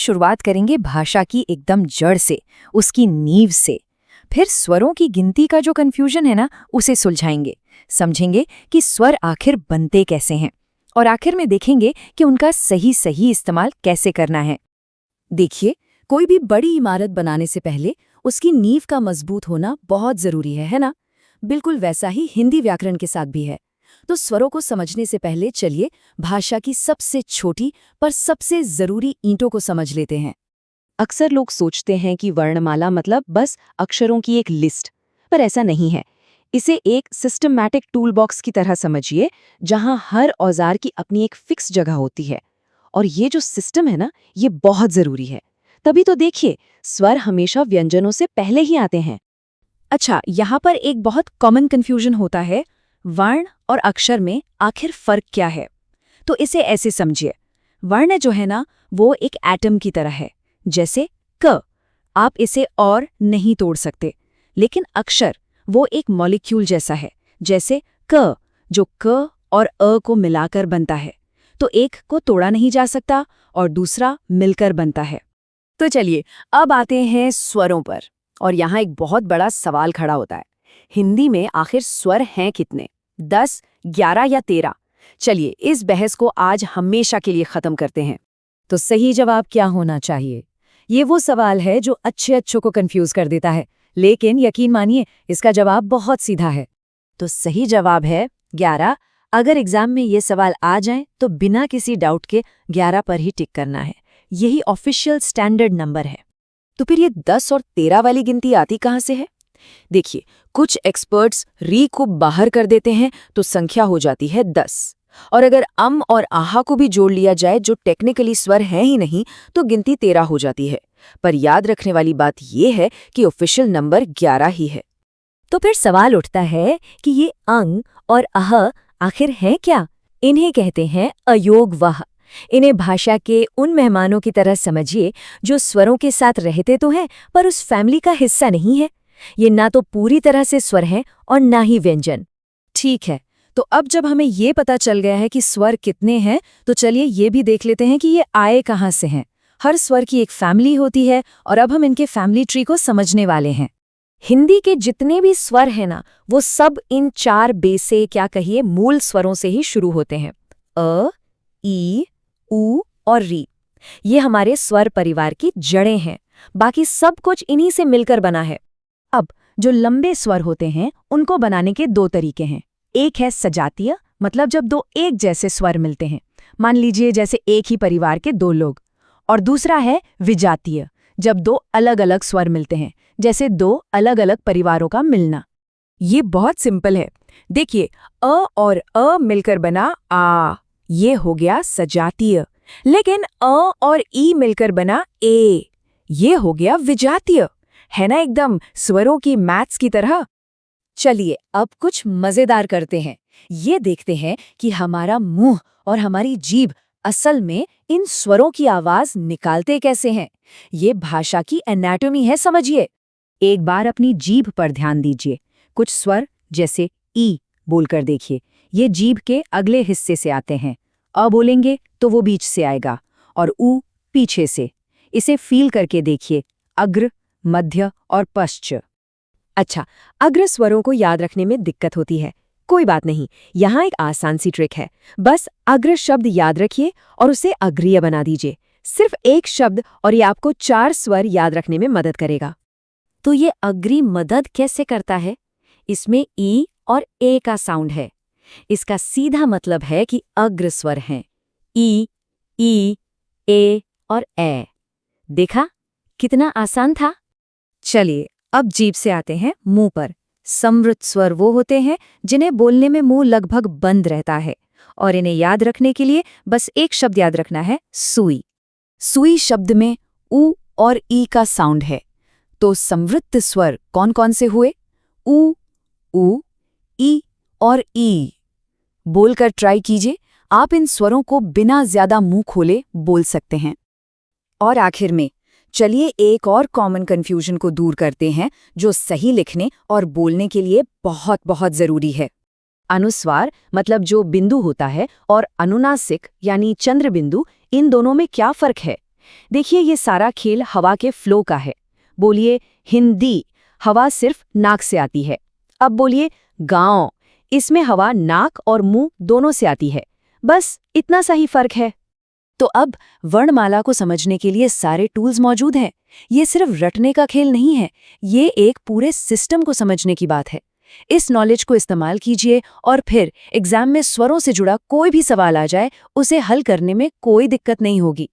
शुरुआत करेंगे भाषा की एकदम जड़ से, उसकी नींव से। फिर स्वरों की गिनती का जो कन्फ्यूजन है ना, उसे सुलझाएंगे, समझेंगे कि स्वर आखिर बनते कैसे हैं, और आखिर में देखेंगे कि उनका सही सही इस्तेमाल कैसे करना है। देखिए, कोई भी बड़ी इमारत बनाने से पहले उसकी नींव का मजबूत होना बहुत जरूरी है ना? बिल्कुल वैसा ही हिंदी व्याकरण के साथ भी है। तो स्वरों को समझने से पहले चलिए भाषा की सबसे छोटी पर सबसे जरूरी ईंटों को समझ लेते हैं। अक्सर लोग सोचते हैं कि वर्णमाला मतलब बस अक्षरों की एक लिस्ट, पर ऐसा नहीं है। इसे एक सिस्टमैटिक टूल बॉक्स की तरह समझिए, जहां हर औजार की अपनी एक फिक्स जगह होती है। और ये जो सिस्टम है ना, ये बहुत जरूरी है। तभी तो देखिए, स्वर हमेशा व्यंजनों से पहले ही आते हैं। अच्छा, यहाँ पर एक बहुत कॉमन कंफ्यूजन होता है, वर्ण और अक्षर में आखिर फर्क क्या है? तो इसे ऐसे समझिए, वर्ण जो है ना, वो एक एटम की तरह है, जैसे क। आप इसे और नहीं तोड़ सकते। लेकिन अक्षर वो एक मॉलिक्यूल जैसा है, जैसे क, जो क और अ को मिलाकर बनता है। तो एक को तोड़ा नहीं जा सकता और दूसरा मिलकर बनता है। तो चलिए, अब आते हैं स्वरों पर। और यहाँ एक बहुत बड़ा सवाल खड़ा होता है, हिंदी में आखिर स्वर हैं कितने? 10, 11 या 13? चलिए, इस बहस को आज हमेशा के लिए खत्म करते हैं। तो सही जवाब क्या होना चाहिए? ये वो सवाल है जो अच्छों को कंफ्यूज कर देता है, लेकिन यकीन मानिए, इसका जवाब बहुत सीधा है। तो सही जवाब है 11। अगर एग्जाम में ये सवाल आ जाए तो बिना किसी डाउट के 11 पर ही टिक करना है। यही ऑफिशियल स्टैंडर्ड नंबर है। तो फिर ये 10 और 13 वाली गिनती आती कहाँ से है? देखिए, कुछ एक्सपर्ट्स री को बाहर कर देते हैं तो संख्या हो जाती है 10। और अगर अम और आहा को भी जोड़ लिया जाए, जो टेक्निकली स्वर हैं ही नहीं, तो गिनती 13 हो जाती है। पर याद रखने वाली बात यह है कि ऑफिशियल नंबर 11 ही है। तो फिर सवाल उठता है कि ये अंग और अह आखिर हैं क्या? इन्हें कहते हैं अयोगवाह। इन्हें भाषा के उन मेहमानों की तरह समझिए जो स्वरों के साथ रहते तो हैं, पर उस फैमिली का हिस्सा नहीं है। ये ना तो पूरी तरह से स्वर हैं और ना ही व्यंजन। ठीक है, तो अब जब हमें ये पता चल गया है कि स्वर कितने हैं, तो चलिए ये भी देख लेते हैं कि ये आए कहाँ से हैं। हर स्वर की एक फैमिली होती है और अब हम इनके फैमिली ट्री को समझने वाले हैं। हिंदी के जितने भी स्वर हैं ना, वो सब इन 4 बेसे क्या कहिए मूल स्वरों से ही शुरू होते हैं। अ, ई, उ और री। ये हमारे स्वर परिवार की जड़ें हैं। बाकी सब कुछ इन्हीं से मिलकर बना है। अब जो लंबे स्वर होते हैं, उनको बनाने के 2 तरीके हैं। एक है सजातीय, मतलब जब 2 एक जैसे स्वर मिलते हैं, मान लीजिए जैसे एक ही परिवार के 2 लोग। और दूसरा है विजातीय, जब 2 अलग अलग स्वर मिलते हैं, जैसे 2 अलग अलग परिवारों का मिलना। ये बहुत सिंपल है। देखिए, अ और अ मिलकर बना आ, ये हो गया सजातीय। लेकिन अ और ई मिलकर बना ए, ये हो गया विजातीय। है ना एकदम स्वरों की मैथ्स की तरह। चलिए, अब कुछ मजेदार करते हैं। ये देखते हैं कि हमारा मुंह और हमारी जीभ असल में इन स्वरों की आवाज निकालते कैसे हैं। ये भाषा की एनाटॉमी है, समझिए। एक बार अपनी जीभ पर ध्यान दीजिए। कुछ स्वर जैसे ई बोलकर देखिए, ये जीभ के अगले हिस्से से आते हैं। अ बोलेंगे तो वो बीच से आएगा और ऊ पीछे से। इसे फील करके देखिए, अग्र, मध्य और पश्च। अच्छा, अग्र स्वरों को याद रखने में दिक्कत होती है। कोई बात नहीं, यहाँ एक आसान सी ट्रिक है। बस अग्र शब्द याद रखिए और उसे अग्रीय बना दीजिए। सिर्फ एक शब्द और ये आपको 4 स्वर याद रखने में मदद करेगा। तो ये अग्री मदद कैसे करता है? इसमें ई और ए का साउंड है। इसका सीधा मतलब है कि अग्र स्वर हैं। ई, ए और ए। देखा कितना आसान था? चलिए, अब जीभ से आते हैं मुंह पर। समृद्ध स्वर वो होते हैं जिन्हें बोलने में मुंह लगभग बंद रहता है, और इन्हें याद रखने के लिए बस एक शब्द याद रखना है, सुई। सुई शब्द में उ और ई का साउंड है। तो समृद्ध स्वर कौन कौन से हुए? उ, ई और ई। बोलकर ट्राई कीजिए। आप इन स्वरों को बिना ज्यादा मुंह खोले बोल सकते हैं। और आखिर में चलिए एक और कॉमन कंफ्यूजन को दूर करते हैं, जो सही लिखने और बोलने के लिए बहुत बहुत जरूरी है। अनुस्वार मतलब जो बिंदु होता है, और अनुनासिक यानी चंद्र बिंदु, इन दोनों में क्या फर्क है? देखिए, ये सारा खेल हवा के फ्लो का है। बोलिए हिंदी, हवा सिर्फ नाक से आती है। अब बोलिए गाँव, इसमें हवा नाक और मुंह दोनों से आती है। बस इतना सा ही फर्क है। तो अब वर्णमाला को समझने के लिए सारे टूल्स मौजूद हैं। ये सिर्फ रटने का खेल नहीं है, ये एक पूरे सिस्टम को समझने की बात है। इस नॉलेज को इस्तेमाल कीजिए और फिर एग्जाम में स्वरों से जुड़ा कोई भी सवाल आ जाए, उसे हल करने में कोई दिक्कत नहीं होगी।